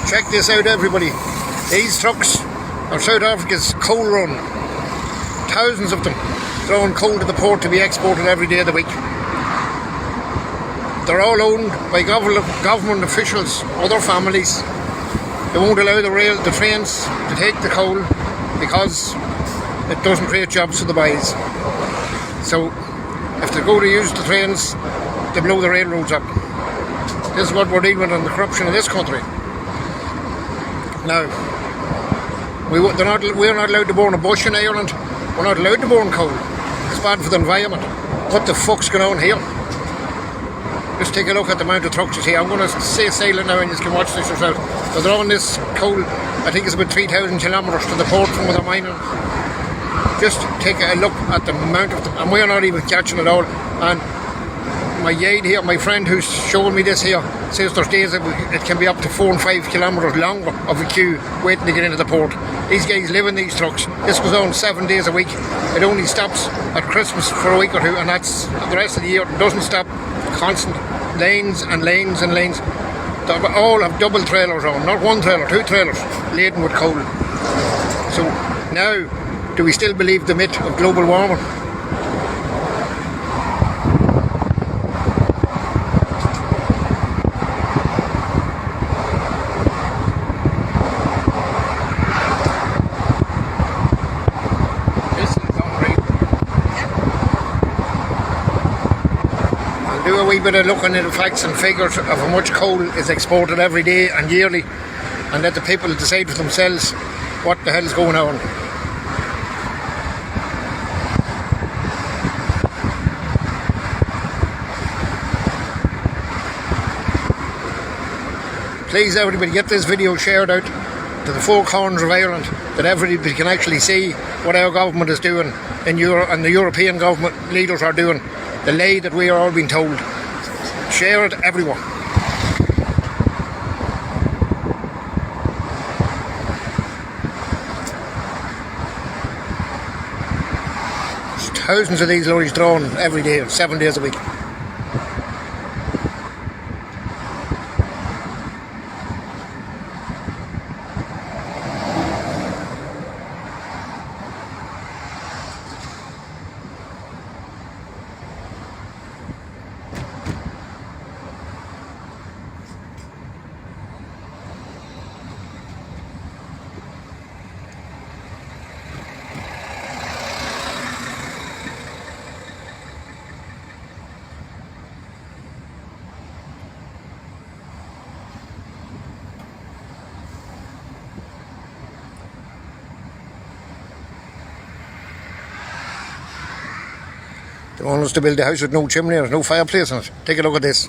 Check this out, everybody. These trucks are South Africa's coal run. Thousands of them throwing coal to the port to be exported every day of the week. They're all owned by government officials, other families. They won't allow the trains to take the coal because it doesn't create jobs for the boys. So if they go to use the trains, they blow the railroads up. This is what we're dealing with in the corruption of this country. Now, we're not allowed to burn a bush in Ireland. We're not allowed to burn coal. It's bad for the environment. What the fuck's going on here? Just take a look at the amount of trucks you see. I'm going to say sail it now and you can watch this yourself. They're throwing this coal, I think it's about 3,000 kilometres to the port from where they're mining. Just take a look at the amount of them, and we're not even catching it all. And my guide here, my friend who's showing me this here, says there's days that it can be up to 4 and 5 kilometres longer of a queue waiting to get into the port. These guys live in these trucks. This goes on 7 days a week. It only stops at Christmas for a week or two, and that's the rest of the year. It doesn't stop. Constant lanes and lanes and lanes. They all have double trailers on, not one trailer, 2 trailers laden with coal. So now, do we still believe the myth of global warming? Do a wee bit of looking at the facts and figures of how much coal is exported every day and yearly, and let the people decide for themselves what the hell is going on. Please everybody get this video shared out to the 4 corners of Ireland, that everybody can actually see what our government is doing and the European government leaders are doing. The lie that we are all being told. Share it, everyone. There's thousands of these lorries drawn every day, 7 days a week. They want us to build a house with no chimney and no fireplace in it. Take a look at this.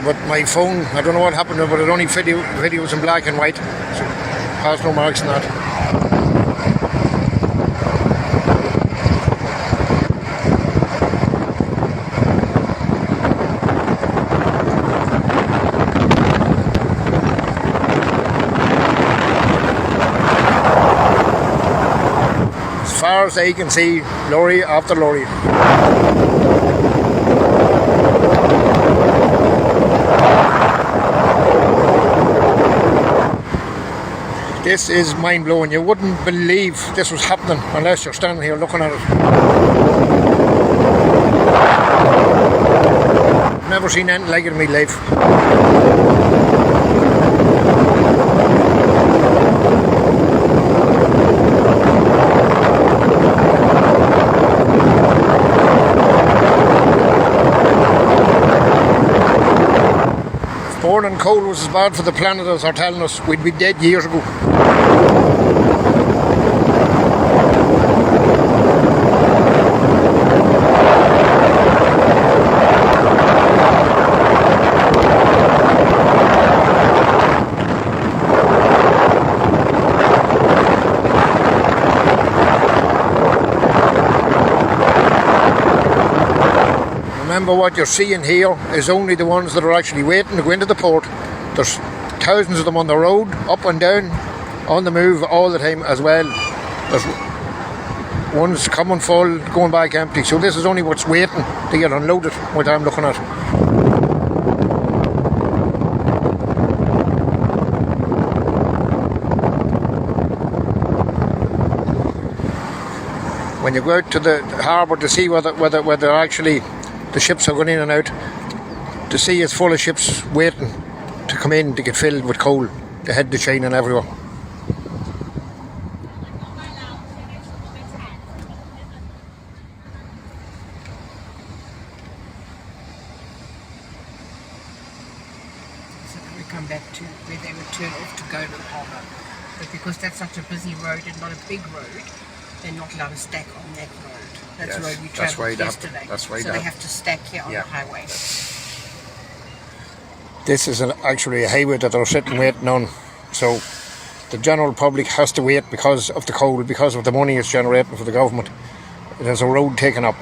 But my phone, I don't know what happened to it, but it only videos in black and white, so has no marks in that. As far as I can see, lorry after lorry. This is mind-blowing. You wouldn't believe this was happening unless you're standing here looking at it. Never seen anything like it in my life. burning coal was as bad for the planet as they're telling us, we'd be dead years ago. Remember, what you're seeing here is only the ones that are actually waiting to go into the port. There's thousands of them on the road, up and down, on the move all the time as well. There's ones coming full, going back empty. So this is only what's waiting to get unloaded, what I'm looking at. When you go out to the harbour to see whether actually the ships are going in and out, the sea is full of ships waiting to come in to get filled with coal to head to China and everywhere. So we come back to where they would turn off to go to the harbour. But because that's such a busy road and not a big road, they're not allowed to stack on that road. That's the road we travelled yesterday. So they have to stack here on the highway. This is actually a highway that they're sitting waiting on. So the general public has to wait because of the coal, because of the money it's generating for the government. It has a road taken up.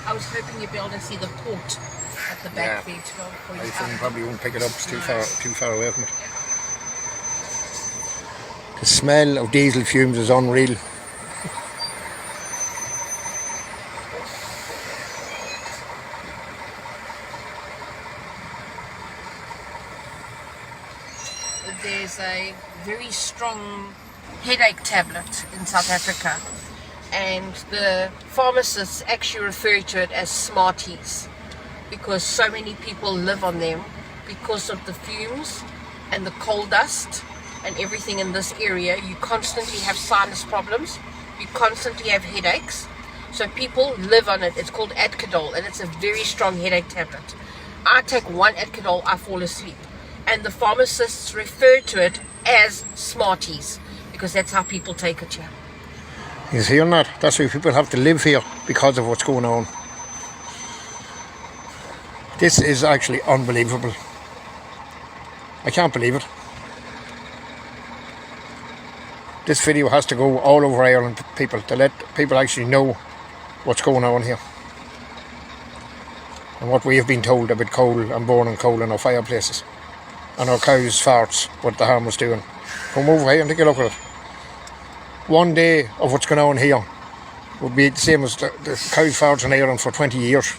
I was hoping you'd be able to see the port at the back there. I think you probably won't pick it up, it's too far away from it. The smell of diesel fumes is unreal. There's a very strong headache tablet in South Africa, and the pharmacists actually refer to it as Smarties because so many people live on them because of the fumes and the coal dust and everything in this area. You constantly have sinus problems, you constantly have headaches, so people live on it. It's called Adcodol, and it's a very strong headache tablet. I take one Adcodol, I fall asleep, and the pharmacists refer to it as Smarties because that's how people take it here. He's hearing that. That's why people have to live here because of what's going on. This is actually unbelievable. I can't believe it. This video has to go all over Ireland, people, to let people actually know what's going on here and what we have been told about coal and burning coal in our fireplaces and our cows' farts, what the harm was doing. Come over here and take a look at it. One day of what's going on here would be the same as the cows' farts in Ireland for 20 years.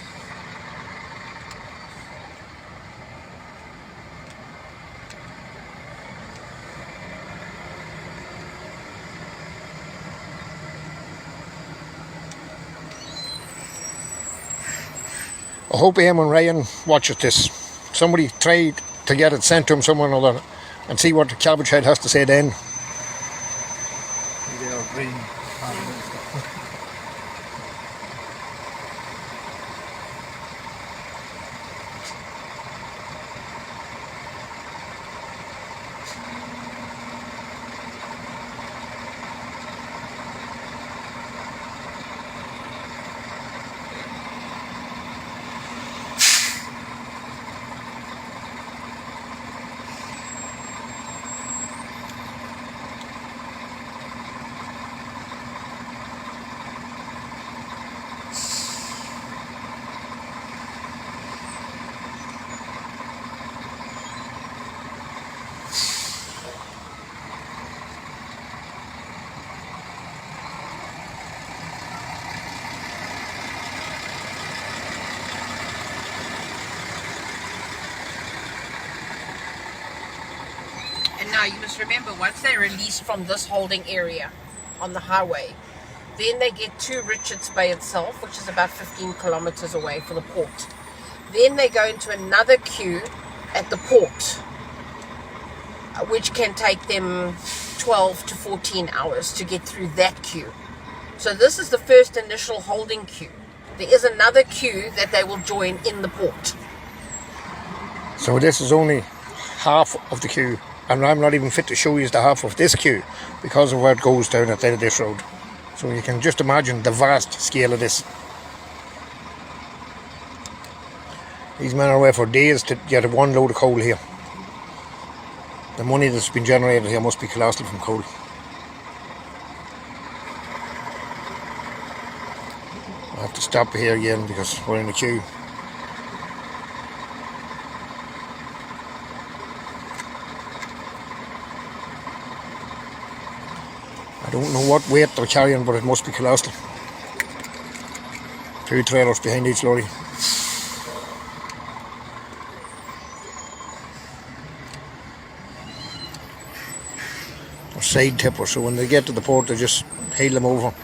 I hope Eamon and Ryan watches this. Somebody try to get it sent to him somewhere or other and see what the Cabbage Head has to say then. Green. Now, you must remember, once they're released from this holding area on the highway, then they get to Richards Bay itself, which is about 15 kilometers away from the port. Then they go into another queue at the port, which can take them 12 to 14 hours to get through that queue. So this is the first initial holding queue. There is another queue that they will join in the port. So this is only half of the queue, and I'm not even fit to show you the half of this queue because of where it goes down at the end of this road. So you can just imagine the vast scale of this. These men are away for days to get one load of coal here. The money that's been generated here must be colossal from coal. I have to stop here again because we're in a queue. I don't know what weight they're carrying, but it must be colossal. 2 trailers behind each lorry. They're side tippers, so when they get to the port they just hail them over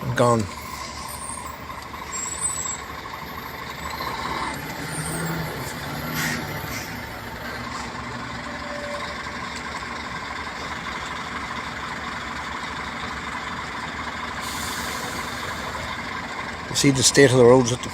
and gone. You see the state of the roads at them.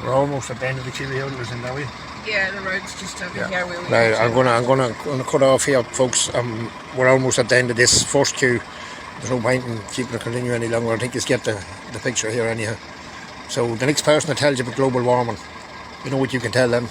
We're almost at the end of the queue here, isn't that way? Yeah, the road's just over here where we Right, are. I'm gonna cut off here, folks. We're almost at the end of this first queue. There's no point in keeping it continue any longer. I think you get the picture here anyhow. So the next person that tells you about global warming, you know what you can tell them.